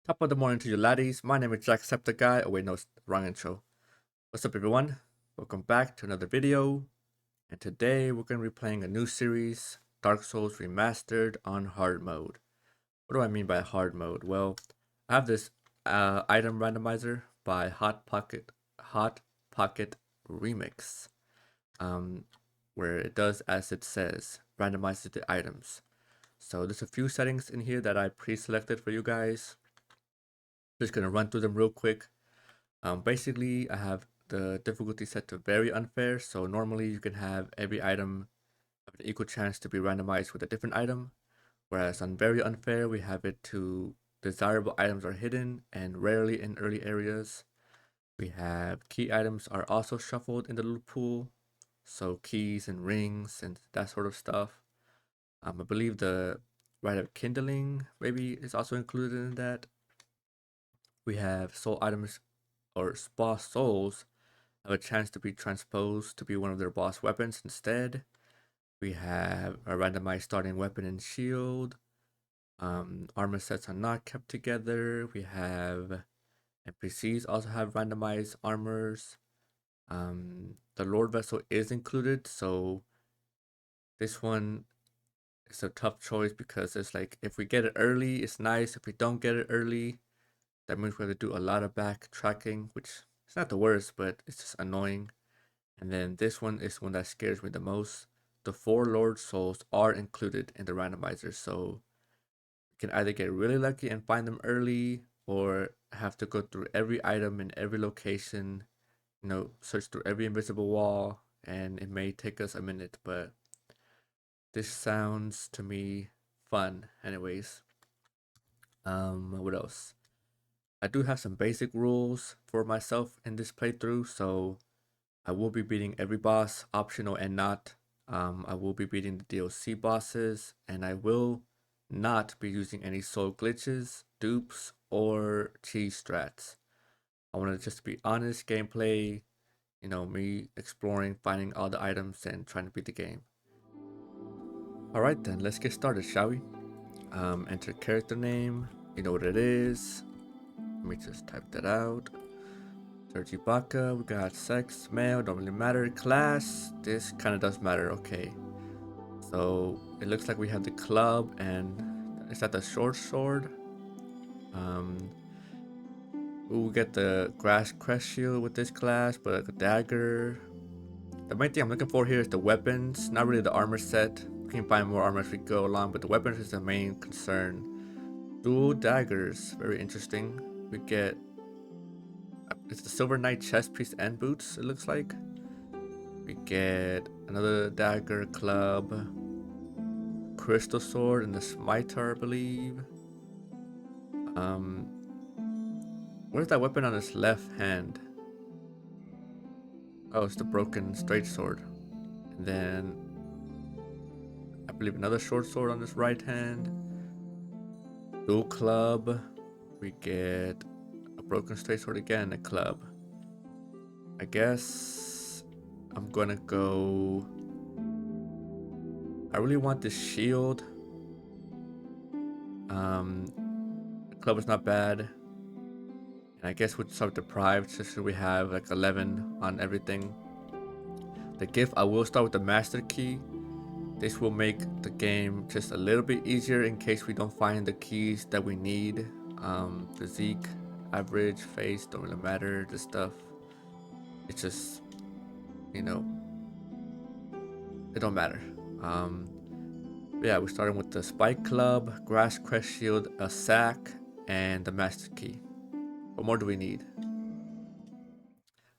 Top of the morning to you laddies. My name is Jacksepticeye. Oh wait, no, it's the wrong intro. What's up everyone? Welcome back to another video. And today we're going to be playing a new series, Dark Souls Remastered on hard mode. What do I mean by hard mode? Well, I have this item randomizer by Hot Pocket Remix, where it does as it says, randomizes the items. So there's a few settings in here that I pre-selected for you guys. Just gonna run through them real quick. Basically, I have the difficulty set to very unfair. So normally you can have every item have an equal chance to be randomized with a different item. Whereas on very unfair, we have it to desirable items are hidden and rarely in early areas. We have key items are also shuffled in the loot pool. So keys and rings and that sort of stuff. I believe the right of kindling maybe is also included in that. We have soul items or boss souls have a chance to be transposed to be one of their boss weapons instead. We have a randomized starting weapon and shield. Armor sets are not kept together. We have NPCs also have randomized armors. The Lord Vessel is included, so this one is a tough choice because it's like if we get it early, it's nice. If we don't get it early, that means we have to do a lot of backtracking, which is not the worst, but it's just annoying. And then this one is one that scares me the most. The 4 Lord Souls are included in the randomizer, so you can either get really lucky and find them early, or have to go through every item in every location, search through every invisible wall, and it may take us a minute, but this sounds to me fun anyways. What else? I do have some basic rules for myself in this playthrough, so I will be beating every boss, optional and not. I will be beating the DLC bosses, and I will not be using any soul glitches, dupes, or cheese strats. I want to just be honest gameplay, me exploring, finding all the items, and trying to beat the game. Alright then, let's get started, shall we? Enter character name, you know what it is. Let me just type that out. Baka, we got sex, male, don't really matter. Class, this kind of does matter, okay. So it looks like we have the club, and is that the short sword? We'll get the grass crest shield with this class, but like a dagger. The main thing I'm looking for here is the weapons, not really the armor set. We can find more armor as we go along, but the weapons is the main concern. Dual daggers, very interesting. We get it's the Silver Knight chest piece and boots, it looks like. We get another dagger, club, crystal sword, and the smiter, I believe. Um, where's that weapon on his left hand? Oh, it's the broken straight sword. And then I believe another short sword on his right hand. Dual club. We get a broken straight sword again, a club. I guess I'm gonna go. I really want this shield. The club is not bad. And I guess we'll start deprived, so we have like 11 on everything. The gift, I will start with the master key. This will make the game just a little bit easier in case we don't find the keys that we need. Physique, average, face, don't really matter, this stuff. It's just, you know, it don't matter. Yeah, we're starting with the Spike Club, Grass Crest Shield, a sack, and the Master Key. What more do we need?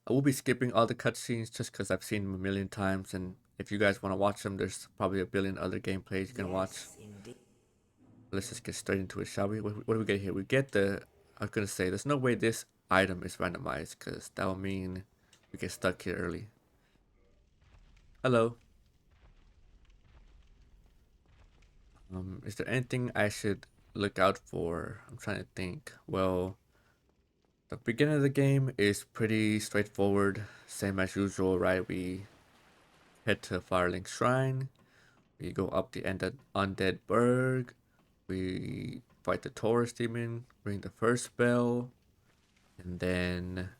I will be skipping all the cutscenes just because I've seen them a million times, and if you guys want to watch them, there's probably a billion other gameplays you can watch. Indeed. Let's just get straight into it, shall we? What do we get here? We get the... I was going to say, there's no way this item is randomized, because that will mean we get stuck here early. Hello. Is there anything I should look out for? I'm trying to think. Well, the beginning of the game is pretty straightforward, same as usual, right? We head to Firelink Shrine, we go up the Undead Berg, we fight the Taurus demon, ring the first bell, and then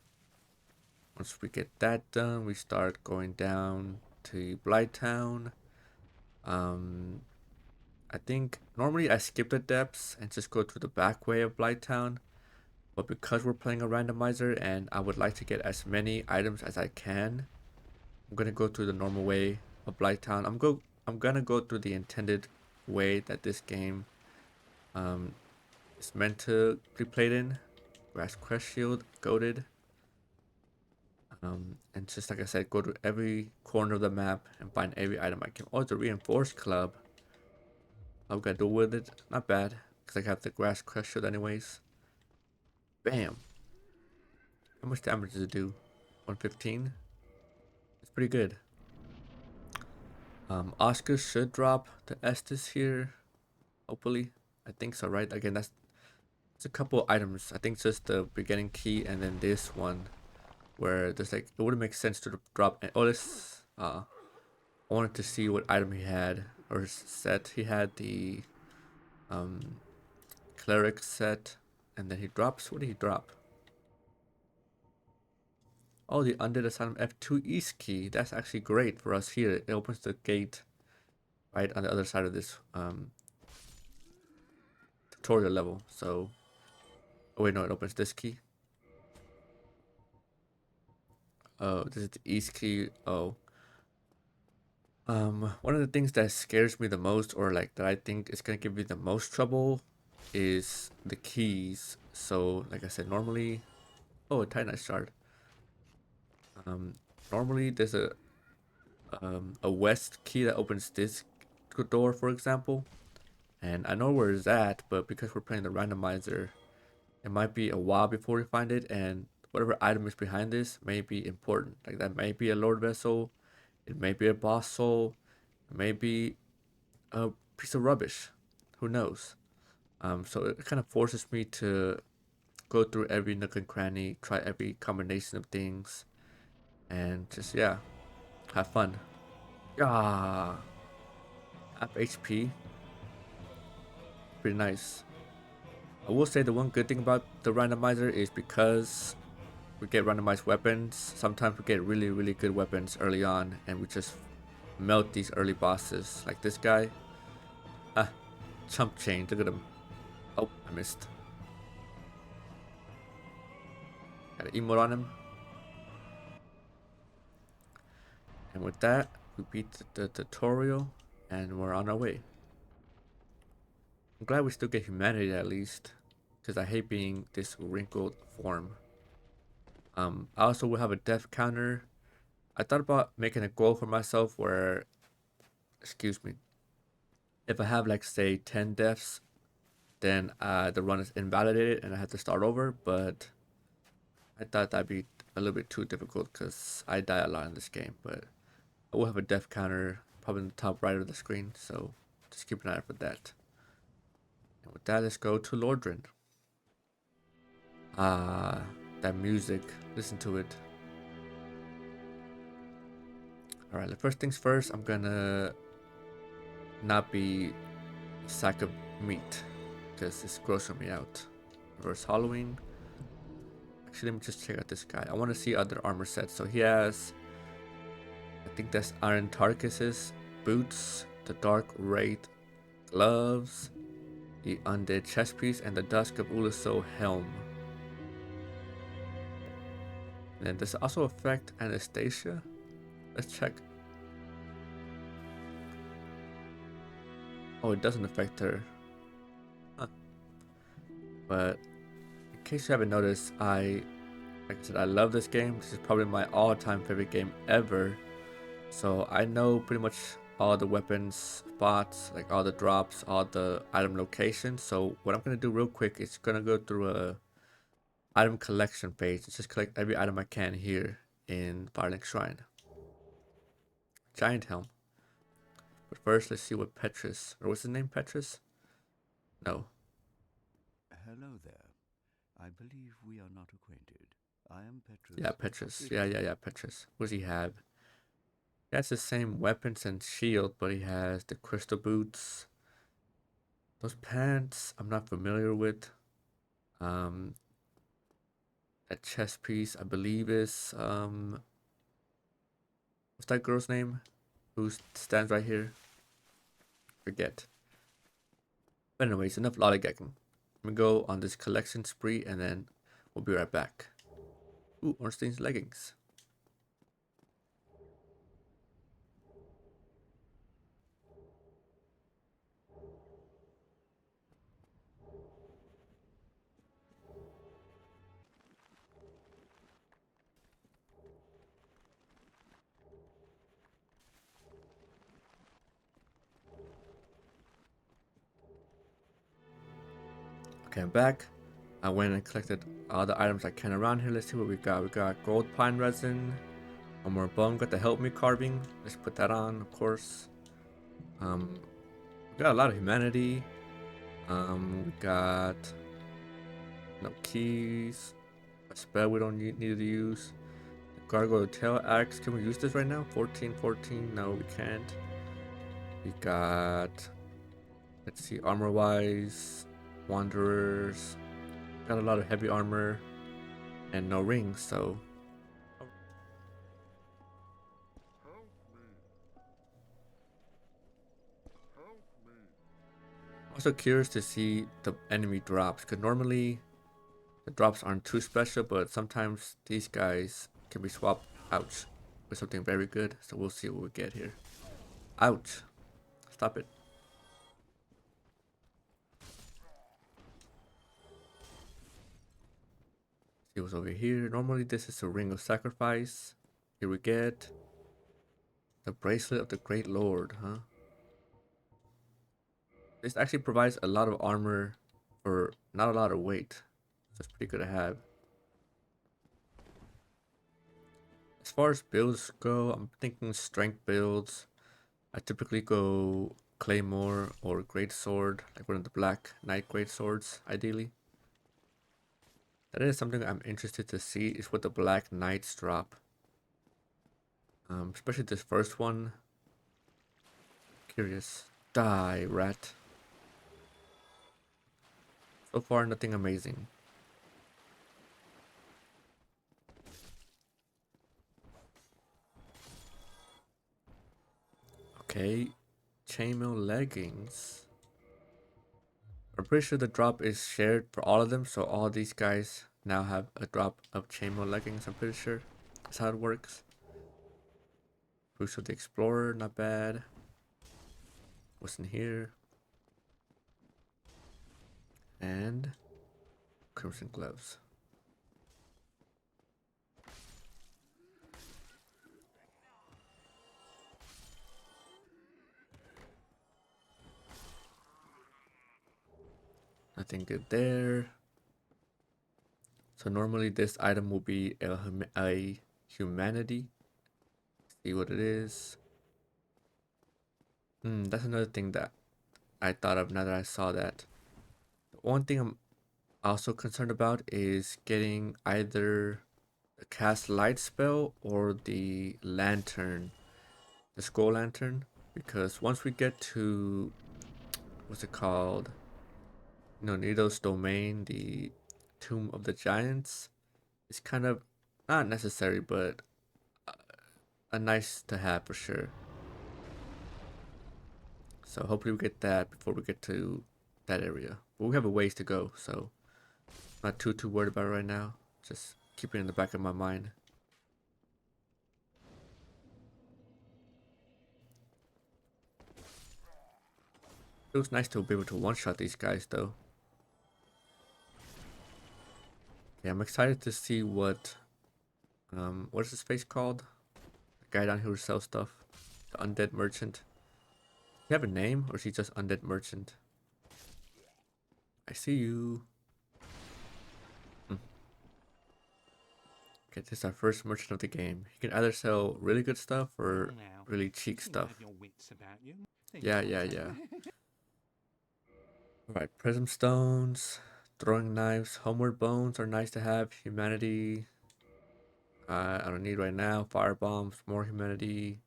once we get that done, we start going down to Blighttown. I think normally I skip the depths and just go through the back way of Blighttown, but because we're playing a randomizer and I would like to get as many items as I can, I'm gonna go through the normal way of Blighttown. I'm gonna go through the intended way that this game is meant to be played in. Grass Crest Shield, goaded. And just like I said, go to every corner of the map and find every item I can. Oh, it's a reinforced club. I'm gonna do with it. Not bad, because I have the Grass Crest Shield anyways. Bam. How much damage does it do? 115. It's pretty good. Oscar should drop the Estes here. Hopefully. I think so, right? Again, that's it's a couple items. I think just the beginning key and then this one where there's like it wouldn't make sense to drop. Oh, this I wanted to see what item he had or set. He had the cleric set, and then he drops. What did he drop? Oh, the Undead Asylum F2 East key. That's actually great for us here. It opens the gate right on the other side of this tutorial level. So, oh wait, no, it opens this key. Oh, this is the East key. Oh, one of the things that scares me the most, or like that I think is gonna give me the most trouble, is the keys. So, like I said, normally, oh, a Titanite shard. Normally there's a west key that opens this door, for example, and I know where it's at, but because we're playing the randomizer, it might be a while before we find it, and whatever item is behind this may be important. Like that may be a Lord Vessel, it may be a boss soul, it may be a piece of rubbish. Who knows? So it kind of forces me to go through every nook and cranny, try every combination of things, and just yeah, have fun. Ah, up HP, pretty nice. I will say the one good thing about the randomizer is because we get randomized weapons. Sometimes we get really, really good weapons early on, and we just melt these early bosses. Like this guy. Ah, chump change. Look at him. Oh, I missed. Got an emote on him. And with that, we beat the tutorial, and we're on our way. I'm glad we still get humanity at least, because I hate being this wrinkled form. I also will have a death counter. I thought about making a goal for myself where, excuse me, if I have like say 10 deaths, then the run is invalidated and I have to start over. But I thought that'd be a little bit too difficult because I die a lot in this game. But I will have a death counter probably in the top right of the screen, so just keep an eye out for that. And with that, let's go to Lordran. Ah, that music. Listen to it. Alright, the first things first, I'm gonna not be a sack of meat because it's grossing me out. Reverse Halloween. Actually, let me just check out this guy. I want to see other armor sets. So he has, I think that's Iron Tarkus's boots, the Dark Wraith gloves, the Undead chest piece, and the Dusk of Uluso helm. And then does it also affect Anastasia? Let's check. Oh, it doesn't affect her. Huh. But in case you haven't noticed, like I said, I love this game. This is probably my all-time favorite game ever. So I know pretty much all the weapons spots, like all the drops, all the item locations. So what I'm gonna do real quick is gonna go through a item collection page and just collect every item I can here in Firelink Shrine. Giant helm. But first, let's see what Petrus, or what's his name, Petrus? No. Hello there. I believe we are not acquainted. I am Petrus. Yeah, Petrus. Yeah, Petrus. What does he have? He has the same weapons and shield, but he has the crystal boots. Those pants I'm not familiar with. Um, that chest piece I believe is what's that girl's name? Who stands right here? Forget. But anyways, enough lollygagging. Let me go on this collection spree and then we'll be right back. Ooh, Ornstein's leggings. Okay, I'm back. I went and collected all the items I can around here. Let's see what we got. We got gold pine resin, one more bone. Got the help me carving. Let's put that on, of course. We got a lot of humanity. We got no keys. A spell we don't need to use. The gargoyle tail axe. Can we use this right now? 14, 14. No, we can't. We got. Let's see, armor wise, wanderers. Got a lot of heavy armor and no rings, so also curious to see the enemy drops, because normally the drops aren't too special, but sometimes these guys can be swapped out with something very good. So we'll see what we get here. Ouch. Stop it. See what's over here. Normally this is a ring of sacrifice. Here we get the bracelet of the great lord, huh? This actually provides a lot of armor for not a lot of weight. So it's pretty good to have. As far as builds go, I'm thinking strength builds. I typically go Claymore or Great Sword, like one of the Black Knight Great Swords, ideally. That is something I'm interested to see, is what the Black Knights drop. Especially this first one. Curious. Die, rat. So far, nothing amazing. Okay, chainmail leggings. I'm pretty sure the drop is shared for all of them, so all these guys now have a drop of chainmail leggings. I'm pretty sure that's how it works. Boots of the Explorer, not bad. What's in here? And crimson gloves. Nothing good there. So normally this item will be a humanity. See what it is. That's another thing that I thought of now that I saw that. The one thing I'm also concerned about is getting either the cast light spell or the lantern, the scroll lantern, because once we get to what's it called? Nido's domain, the Tomb of the Giants, it's kind of not necessary, but a nice to have for sure. So hopefully we get that before we get to that area. But we have a ways to go, so I'm not too worried about it right now. Just keep it in the back of my mind. Feels nice to be able to one-shot these guys though. Yeah, I'm excited to see what is this face called? The guy down here who sells stuff. The undead merchant. Do you have a name or is he just undead merchant? I see you. Okay, this is our first merchant of the game. He can either sell really good stuff or really cheap stuff. Yeah, yeah, yeah. Alright, prism stones, throwing knives, homeward bones are nice to have. Humanity, I don't need right now. Fire bombs, more humanity.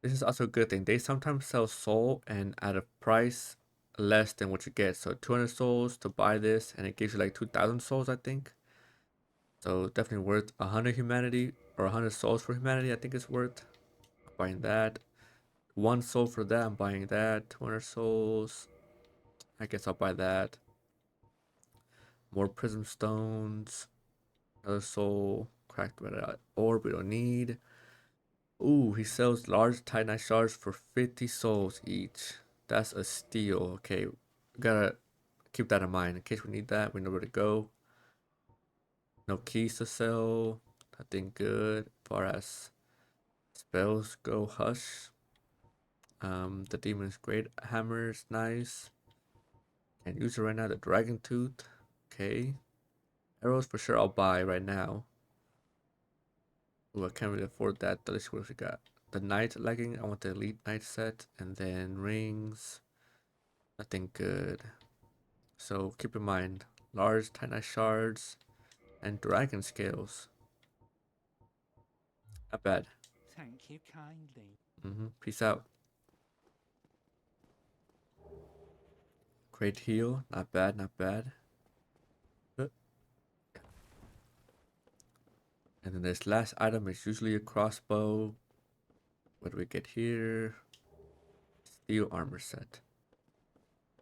This is also a good thing. They sometimes sell soul and at a price less than what you get. So 200 souls to buy this, and it gives you like 2,000 souls, I think. So definitely worth 100 humanity or 100 souls for humanity. I think it's worth buying that. 1 soul for that. I'm buying that. 200 souls. I guess I'll buy that. More prism stones. Another soul. Cracked red orb we don't need. Ooh, he sells large titanite shards for 50 souls each. That's a steal. Okay, gotta keep that in mind in case we need that. We know where to go. No keys to sell. Nothing good as far as spells go. Hush. The demon's great hammer's nice. Can't use it right now. The dragon tooth. Okay. Arrows for sure I'll buy right now. Ooh, I can't really afford that. Let's see what we got. The knight legging. I want the elite knight set, and then rings. Nothing good. So keep in mind, large titanite shards and dragon scales. Not bad. Thank you kindly. Peace out. Great heal. Not bad, not bad. And then this last item is usually a crossbow. What do we get here? Steel armor set.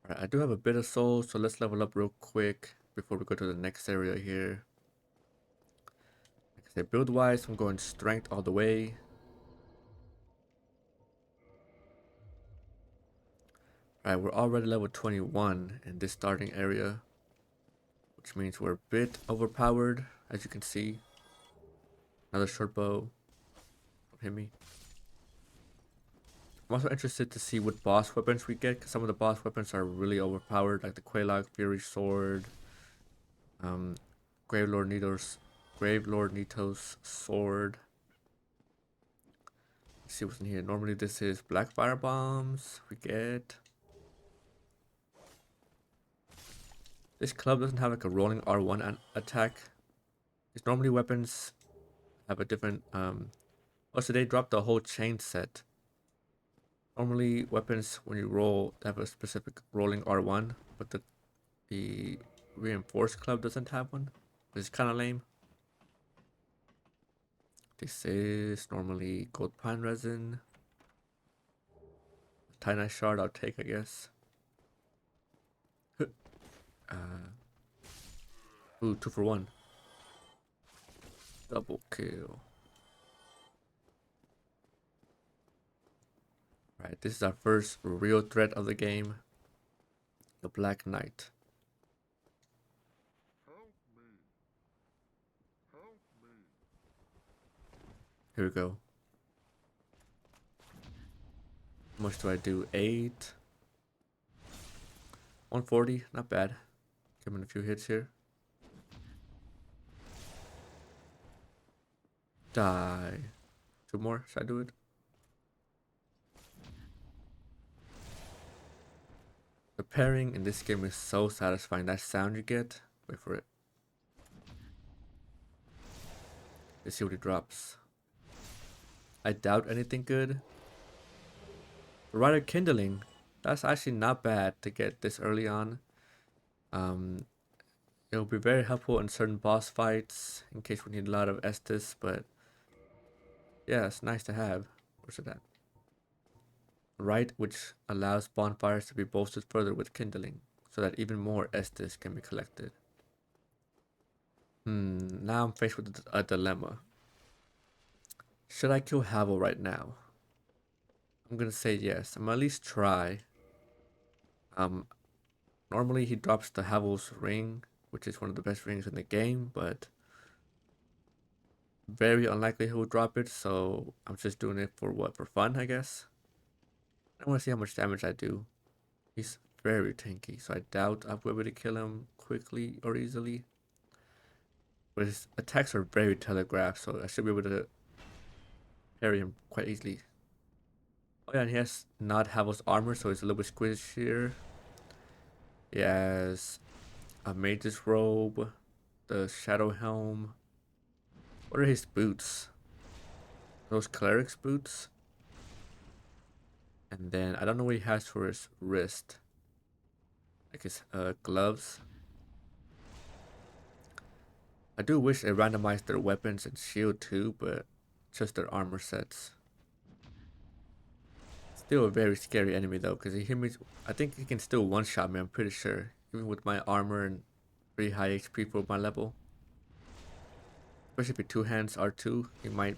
Alright, I do have a bit of soul, so let's level up real quick before we go to the next area here. Like I said, build wise, I'm going strength all the way. Alright, we're already level 21 in this starting area, which means we're a bit overpowered, as you can see. Another short bow. Don't hit me. I'm also interested to see what boss weapons we get, because some of the boss weapons are really overpowered, like the Quelaag Fury Sword, Gravelord Nito's sword. Let's see what's in here. Normally this is black fire bombs we get. This club doesn't have like a rolling R1 attack. Because normally weapons have a different also they dropped the whole chain set. Normally weapons when you roll have a specific rolling R1, but the reinforced club doesn't have one. It's kinda lame. This is normally gold pine resin. Titanite shard I'll take, I guess. Ooh, 2 for 1. Double kill. Right, this is our first real threat of the game. The Black Knight. Here we go. How much do I do? 8. 140, not bad. Give him a few hits here. Die. 2 more, should I do it? The pairing in this game is so satisfying. That sound you get. Wait for it. Let's see what he drops. I doubt anything good. Rider Kindling. That's actually not bad to get this early on. It'll be very helpful in certain boss fights in case we need a lot of Estus, but yeah, it's nice to have. Where's it at? Right, which allows bonfires to be bolstered further with kindling, so that even more Estus can be collected. Now I'm faced with a dilemma. Should I kill Havel right now? I'm gonna say yes. I'm gonna at least try. Normally he drops the Havel's ring, which is one of the best rings in the game, but very unlikely he will drop it, so I'm just doing it for what? For fun, I guess. I want to see how much damage I do. He's very tanky, so I doubt I'll be able to kill him quickly or easily. But his attacks are very telegraphed, so I should be able to parry him quite easily. Oh yeah, and he has not Havel's armor, so he's a little bit squishier. He has a mage's robe, the shadow helm. What are his boots? Those cleric's boots? And then I don't know what he has for his wrist. like his gloves. I do wish it randomized their weapons and shield too, but just their armor sets. Still a very scary enemy though, because he hit me. I think he can still one-shot me. I'm pretty sure, even with my armor and pretty high HP for my level. Especially if he two hands R2, he might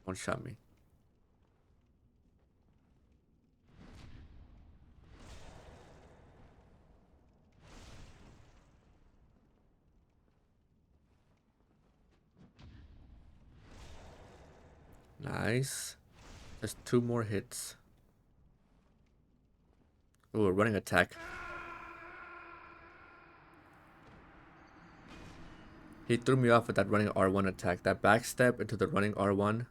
one-shot me. Nice. Just 2 more hits. Ooh, a running attack. He threw me off with that running R1 attack. That backstep into the running R1.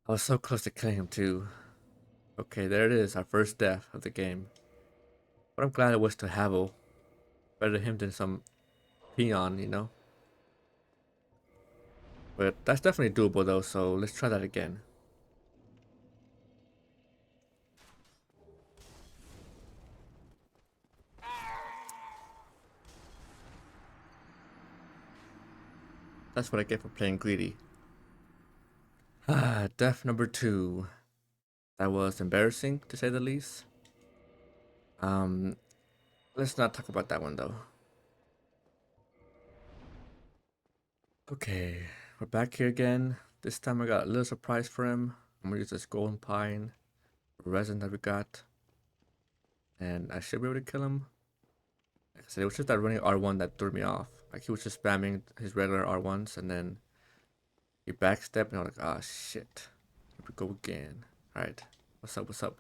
I was so close to killing him too. Okay, there it is, our first death of the game. But I'm glad it was to Havel. Better him than some peon, you know? But that's definitely doable though, so let's try that again. That's what I get for playing greedy. Ah, death number 2. That was embarrassing, to say the least. Let's not talk about that one though. Okay, we're back here again. This time I got a little surprise for him. I'm gonna use this golden pine resin that we got. And I should be able to kill him. Like I said, it was just that running R1 that threw me off. Like he was just spamming his regular R1s and then he backstepped and I was like, ah shit. Here we go again. Alright. What's up? What's up?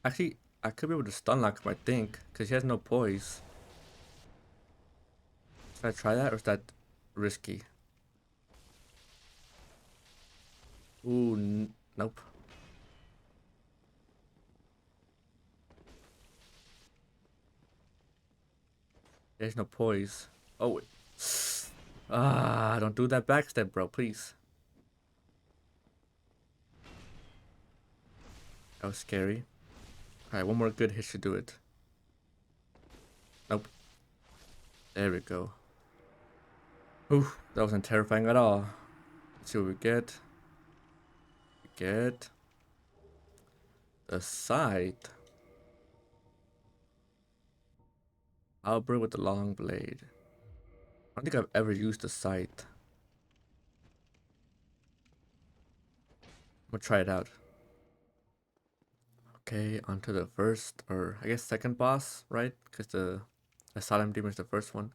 Actually, I could be able to stun lock him, I think, because he has no poise. Should I try that or is that risky? Ooh, nope. There's no poise. Oh, wait. Ah, don't do that backstep, bro, please. That was scary. Alright, one more good hit should do it. Nope. There we go. Ooh, that wasn't terrifying at all. Let's see what we get. We get the scythe. Albert with the long blade. I don't think I've ever used the scythe. I'm gonna try it out. Okay, onto the first, or I guess second boss, right? Because the Asylum Demon is the first one.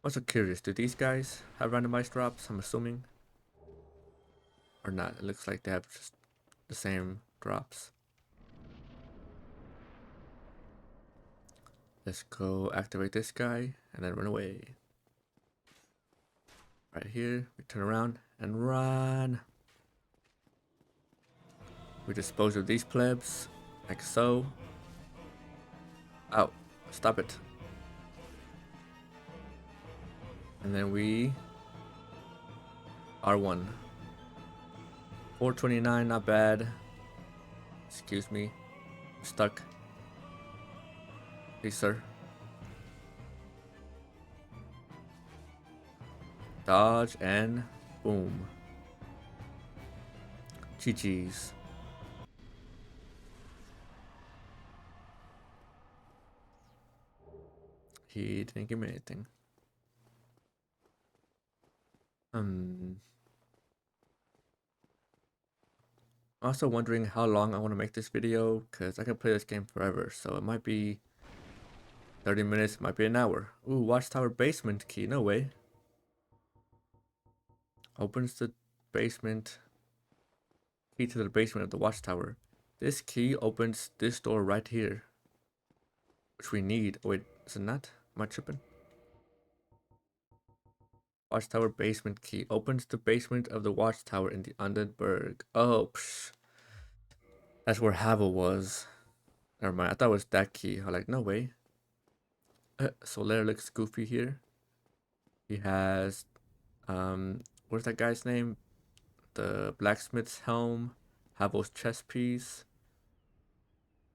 I'm also curious, do these guys have randomized drops? I'm assuming. Or not. It looks like they have just the same drops. Let's go activate this guy and then run away. Right here, we turn around and run. We dispose of these plebs, like so. Ow, stop it. And then we R1. 429, not bad. Excuse me. I'm stuck. Please, sir. Dodge and boom. GG's. He didn't give me anything. I'm also wondering how long I want to make this video, because I can play this game forever, so it might be 30 minutes, might be an hour. Ooh, Watchtower basement key, no way. Opens the basement, key to the basement of the Watchtower. This key opens this door right here, which we need. Oh, wait, is it not? Am I tripping? Watchtower basement key opens the basement of the Watchtower in the Undead. Oh, psh. That's where Havel was. Never mind, I thought it was that key. I'm like, no way. Solaire looks goofy here. He has, what's that guy's name? The blacksmith's helm, Havel's chest piece,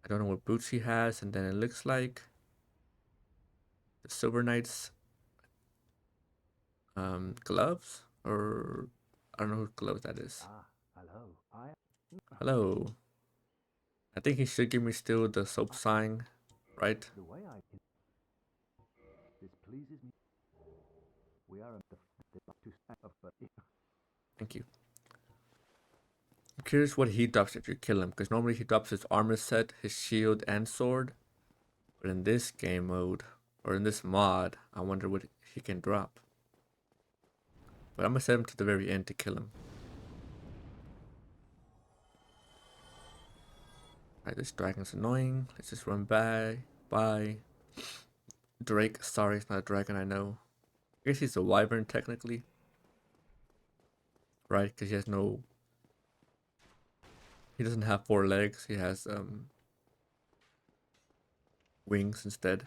I don't know what boots he has, and then it looks like the Silver Knight's gloves, or I don't know whose gloves that is. Hello. Hello. I think he should give me still the soap sign, right? The way I can. This pleases me. We are at the to stand up, but Thank you. I'm curious what he drops if you kill him, because normally he drops his armor set, his shield, and sword. But in this game mode, or in this mod, I wonder what he can drop. But I'm gonna set him to the very end to kill him. Alright, this dragon's annoying. Let's just run by. Drake, sorry, it's not a dragon, I know. I guess he's a wyvern technically. Right, because he doesn't have 4 legs, he has wings instead.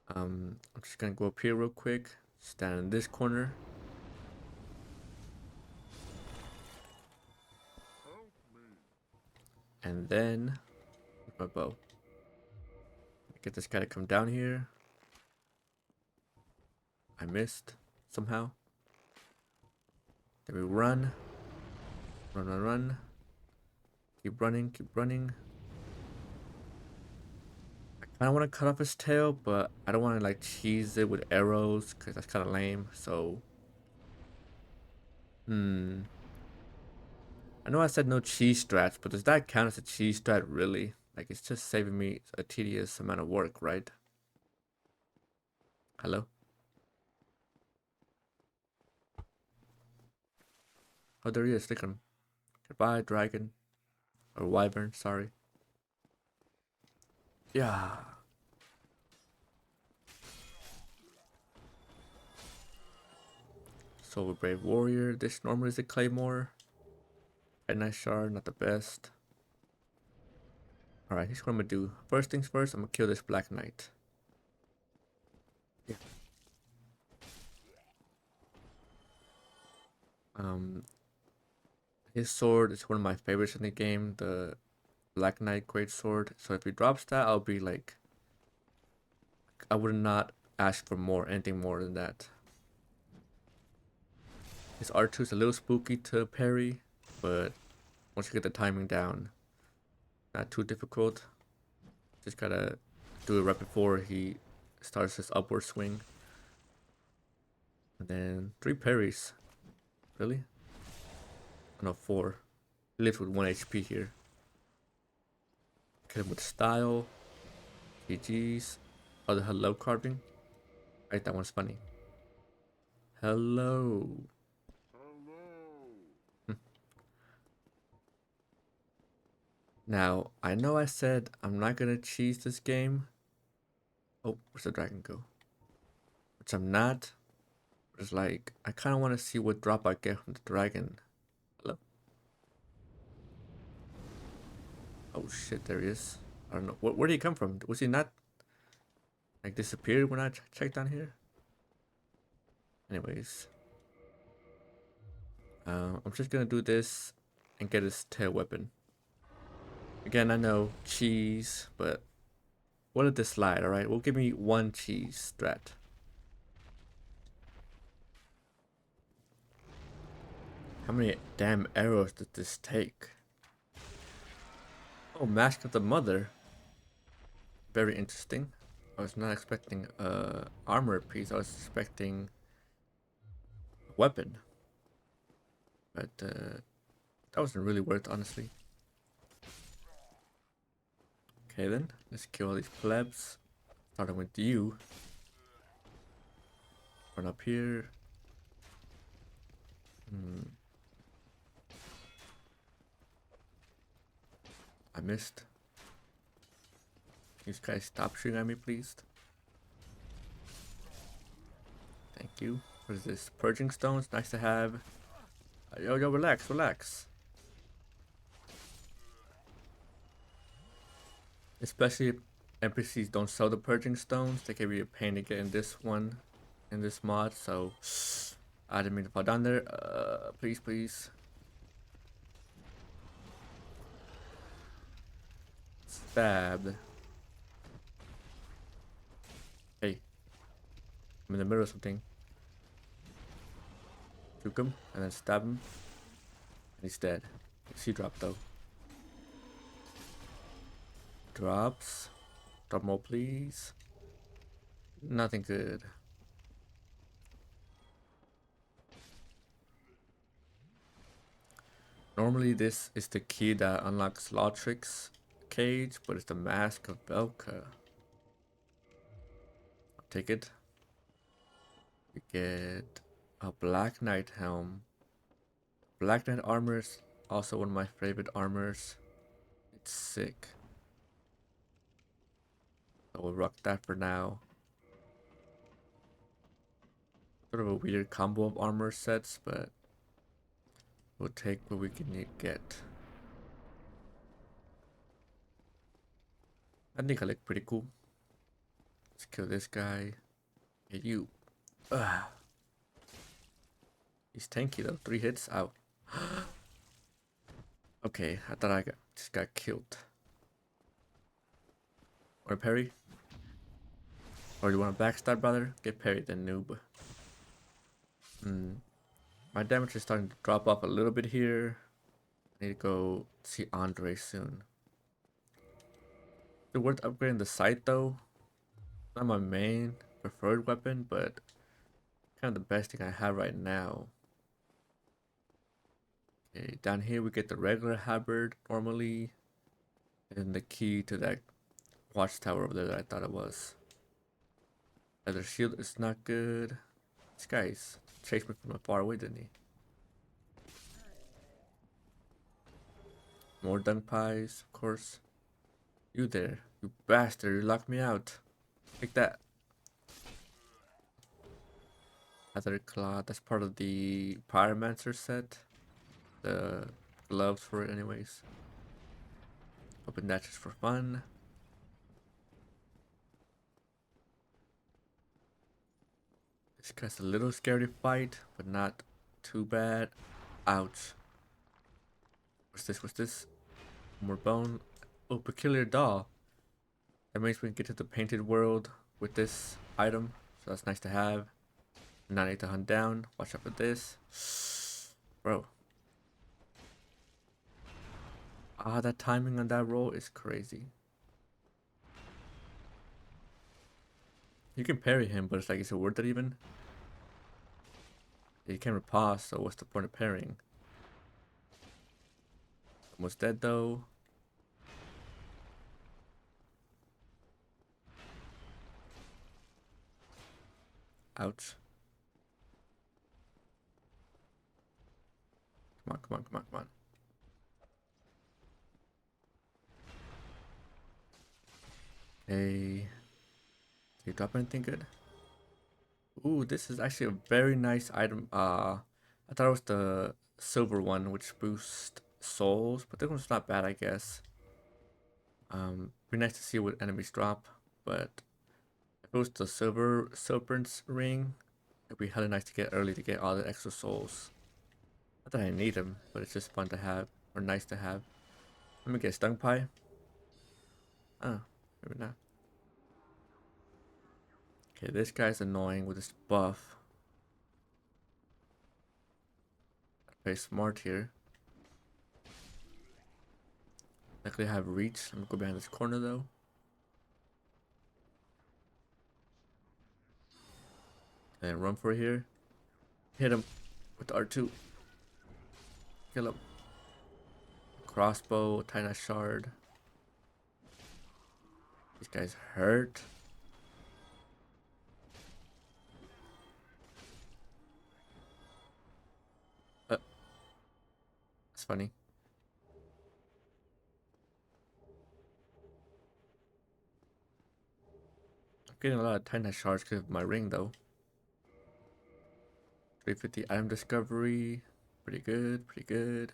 I'm just gonna go up here real quick, stand in this corner. And then with my bow. Get this guy to come down here. I missed somehow. Then we run. Run. Keep running. I kind of want to cut off his tail, but I don't want to like cheese it with arrows because that's kind of lame. So, I know I said no cheese strats, but does that count as a cheese strat really? Like it's just saving me a tedious amount of work, right? Hello? Oh, there he is. Look at him. Goodbye, dragon. Or wyvern, sorry. Yeah. Soul Brave Warrior. This normally is a Claymore. A nice shard, not the best. Alright, here's what I'm gonna do. First things first, I'm gonna kill this Black Knight. Yeah. His sword is one of my favorites in the game, the Black Knight Great Sword. So if he drops that, I'll be like, I would not ask for anything more than that. His R2 is a little spooky to parry, but once you get the timing down, not too difficult. Just gotta do it right before he starts his upward swing. And then 3 parries. Really? Oh, no, 4. He lives with 1 HP here. Kill him with style. GG's. Oh, the hello carving. Right, that one's funny. Hello. Now, I know I said I'm not gonna cheese this game. Oh, where's the dragon go? Which I'm not. It's like, I kind of want to see what drop I get from the dragon. Hello? Oh shit, there he is. I don't know. Where did he come from? Was he not like disappeared when I checked down here? Anyways. I'm just gonna do this and get his tail weapon. Again, I know cheese, but we'll let this slide, alright? We'll give me 1 cheese strat. How many damn arrows did this take? Oh, Mask of the Mother. Very interesting. I was not expecting armor piece. I was expecting a weapon. But that wasn't really worth, honestly. Okay then, let's kill all these plebs. Starting with you. Run up here. I missed. These guys stop shooting at me, please. Thank you. What is this? Purging stones. Nice to have. Yo, relax. Especially if NPCs don't sell the purging stones, they can be a pain to get in this one, in this mod. So I didn't mean to fall down there. Please. Stabbed. Hey, I'm in the middle of something. Juke him and then stab him. And he's dead. C drop though. Drops. Drop more please. Nothing good. Normally this is the key that unlocks Lautric's cage, but it's the Mask of Belka. I'll take it. We get a Black Knight helm. Black Knight armor is also one of my favorite armors. It's sick. So we'll rock that for now. Sort of a weird combo of armor sets, but we'll take what we can get. I think I look pretty cool. Let's kill this guy. Hey, you. Ugh. He's tanky though. 3 hits out. Okay, I thought I just got killed. Or parry? Or you want to backstab, brother? Get parried then, noob. My damage is starting to drop off a little bit here. I need to go see Andre soon. It's worth upgrading the sight though. Not my main preferred weapon, but kind of the best thing I have right now. Okay, down here we get the regular halberd normally. And the key to that watchtower over there that I thought it was. Other shield is not good. This guy's chased me from far away, didn't he? More dung pies, of course. You there, you bastard, you locked me out. Take that. Other claw, that's part of the pyromancer set. The gloves for it anyways. Open that just for fun. This guy's a little scary to fight, but not too bad. Ouch. What's this? What's this? More bone. Oh, peculiar doll. That means we can get to the painted world with this item. So that's nice to have. Now I need to hunt down. Watch out for this. Bro. Ah, that timing on that roll is crazy. You can parry him, but it's like, is it worth it even? You can't riposte, so what's the point of parrying? Almost dead though. Ouch. Come on, come on, come on, come on. Hey. Did you drop anything good? Ooh, this is actually a very nice item. I thought it was the silver one, which boosts souls, but this one's not bad, I guess. Be nice to see what enemies drop, but if it was the silver serpent's ring, it'd be hella nice to get early to get all the extra souls. Not that I need them, but it's just fun to have, or nice to have. Let me get stung pie. Oh, maybe not. Okay, this guy's annoying with this buff. Very smart here. Luckily I have reach. I'm gonna go behind this corner though. And then run for here. Hit him with the R2. Kill him. Crossbow, Tiny Shard. These guys hurt. That's funny. I'm getting a lot of Tiny Shards because of my ring though. 350 item discovery. Pretty good, pretty good.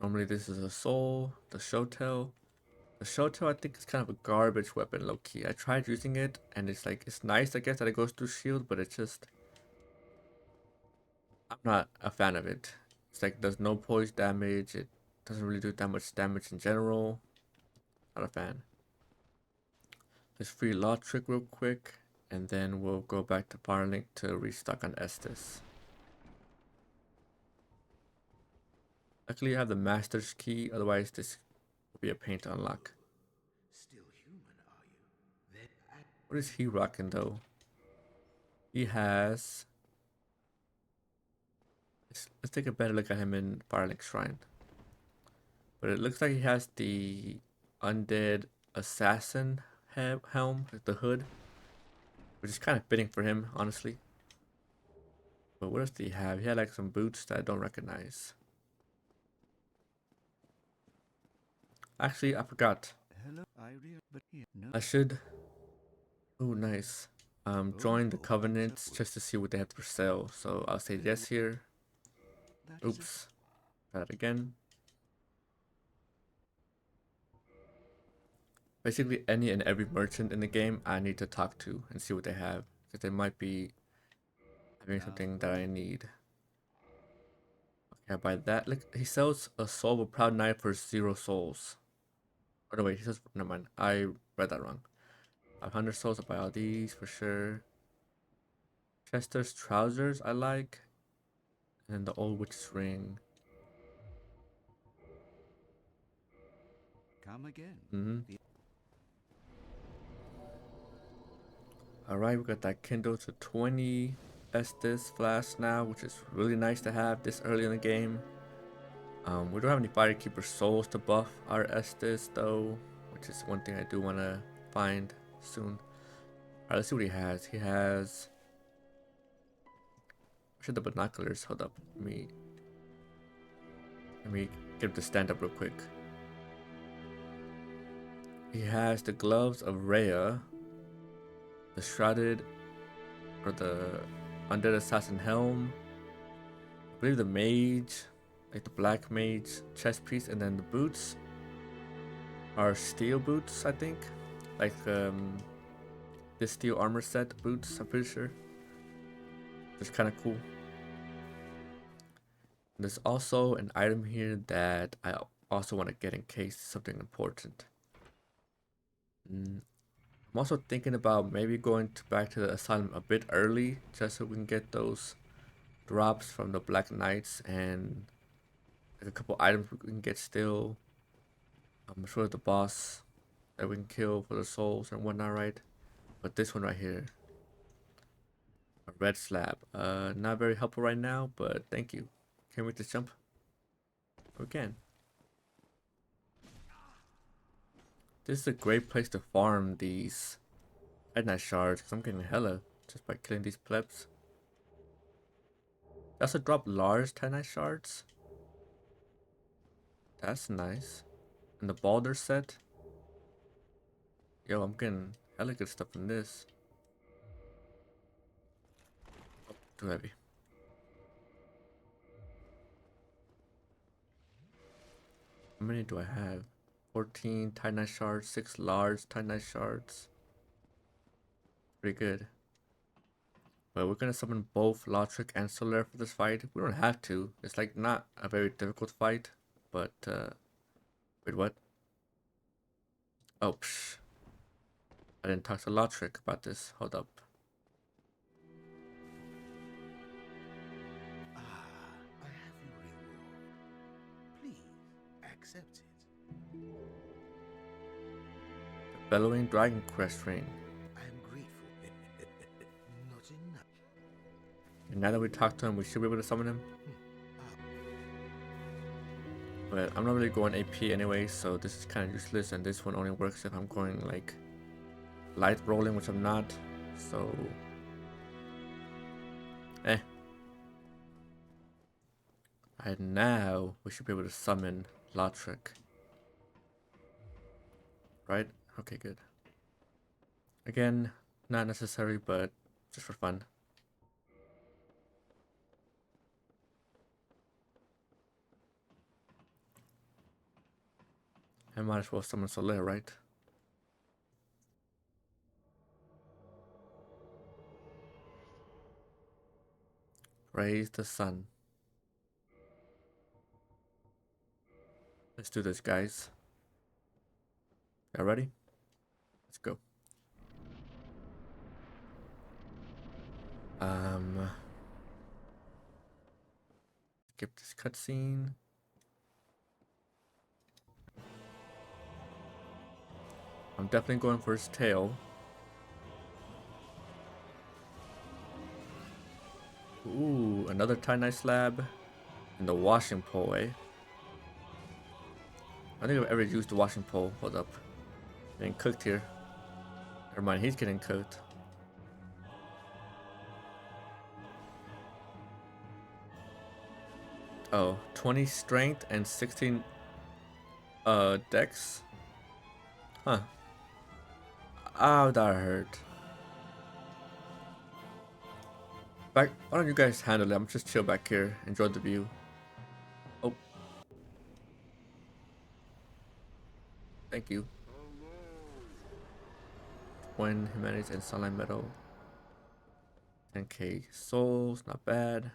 Normally this is a soul. The Shotel. The Shotel I think is kind of a garbage weapon, low key. I tried using it and it's like, it's nice I guess that it goes through shield, but it's just, I'm not a fan of it. It's like there's no poise damage. doesn't really do that much damage in general. Not a fan. Let's free Law Trick real quick, and then we'll go back to Firelink to restock on Estes. Luckily I have the Master's Key, otherwise this will be a pain to unlock. Still human, are you? Then What is he rocking though? He has... Let's take a better look at him in Firelink Shrine. But it looks like he has the Undead Assassin helm, like the hood, which is kind of fitting for him, honestly. But what else did he have? He had like some boots that I don't recognize. Actually, I forgot. Hello, but here, no. I should... Oh, nice. Join the Covenants just to see what they have for sale. So I'll say yes here. That is Oops. Try that again. Basically, any and every merchant in the game I need to talk to and see what they have, because they might be having something that I need. Okay, I buy that. Look, he sells a soul of a proud knight for 0 souls. Oh no, wait, he says, never mind. I read that wrong. 500 souls, I buy all these for sure. Chester's trousers I like. And then the old witch's ring. come again. Mm-hmm. Alright, we got that Kindle to 20 Estes flask now, which is really nice to have this early in the game. We don't have any Firekeeper souls to buff our Estes though, which is one thing I do want to find soon. Alright, let's see what he has. He has... Where should the binoculars? Hold up. Let me get him to stand up real quick. He has the gloves of Rhea, the shrouded or the undead assassin helm, I believe the mage, like the black mage chest piece, and then the boots are steel boots, I think, like this steel armor set boots, I'm pretty sure. It's kind of cool. There's also an item here that I also want to get in case something important. I'm also thinking about maybe going back to the asylum a bit early, just so we can get those drops from the Black Knights and like a couple items we can get still. I'm sure the boss that we can kill for the souls and whatnot, right? But this one right here, a red slab, not very helpful right now, but thank you. Can we make this jump? We can. This is a great place to farm these Titanite shards, because I'm getting hella just by killing these plebs. They also drop large Titanite shards. That's nice. And the Balder set. Yo, I'm getting hella good stuff from this. Oh, too heavy. How many do I have? 14 Titanite shards, 6 large Titanite shards. Pretty good. But we're gonna summon both Lotric and Solaire for this fight. We don't have to. It's like not a very difficult fight, but wait, what? Oh, psh. I didn't talk to Lotric about this. Hold up. I have your reward. Please accept it. The Bellowing Dragon Quest ring. I am grateful. Not enough. And now that we talked to him, we should be able to summon him. But I'm not really going AP anyway, so this is kind of useless, and this one only works if I'm going like light rolling, which I'm not. So, and now we should be able to summon Lotric. Right? Okay, good. Again, not necessary, but just for fun. I might as well summon Solaire, right? Praise the sun. Let's do this, guys. Y'all ready? Let's go. Skip this cutscene. I'm definitely going for his tail. Ooh, another tie-night slab. And the washing pole, eh? I don't think I've ever used the washing pole. Hold up. Getting cooked here. Never mind, he's getting cooked. Oh, 20 strength and 16 dex. Huh. Ow, that hurt. Why don't you guys handle it? I'm just chill back here, enjoy the view. Oh. Thank you. When humanities and sunlight metal. 10k souls, not bad.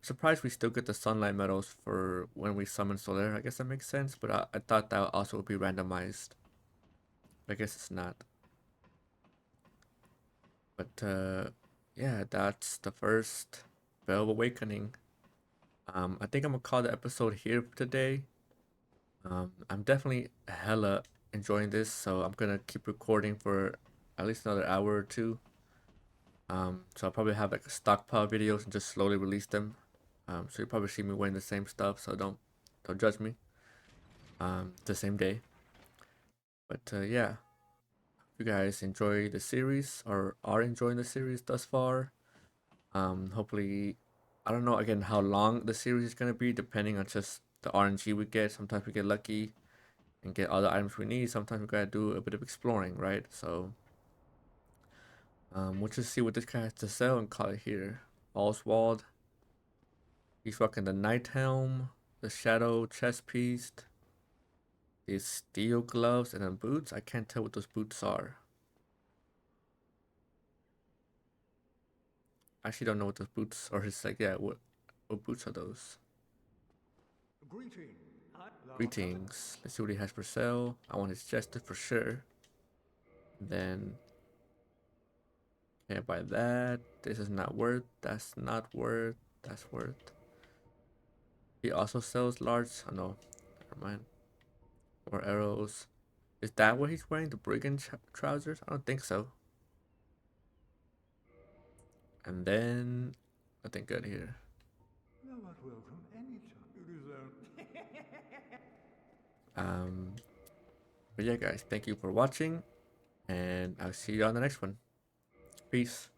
Surprised we still get the sunlight medals for when we summon Solaire. I guess that makes sense, but I thought that also would be randomized. I guess it's not. But yeah, that's the first Bell of Awakening. I think I'm gonna call the episode here today. I'm definitely hella enjoying this, so I'm gonna keep recording for at least another hour or two. So I'll probably have like a stockpile videos and just slowly release them. So you probably see me wearing the same stuff, so don't judge me. The same day. But yeah, if you guys enjoy the series or are enjoying the series thus far, hopefully, I don't know again how long the series is gonna be, depending on just the RNG we get. Sometimes we get lucky and get all the items we need. Sometimes we gotta do a bit of exploring, right? So we'll just see what this guy has to sell and call it here. Oswald. He's rocking the Night Helm, the Shadow chest piece, these steel gloves, and then boots. I can't tell what those boots are. I actually don't know what those boots are. It's like, yeah, what boots are those? Greetings. Let's see what he has for sale. I want his jester for sure. And then can't buy that. This is not worth. That's not worth. That's worth. He also sells large. Oh no, never mind. More arrows. Is that what he's wearing? The brigand trousers? I don't think so. And then nothing good here. Um, but yeah, guys, thank you for watching, and I'll see you on the next one. Peace.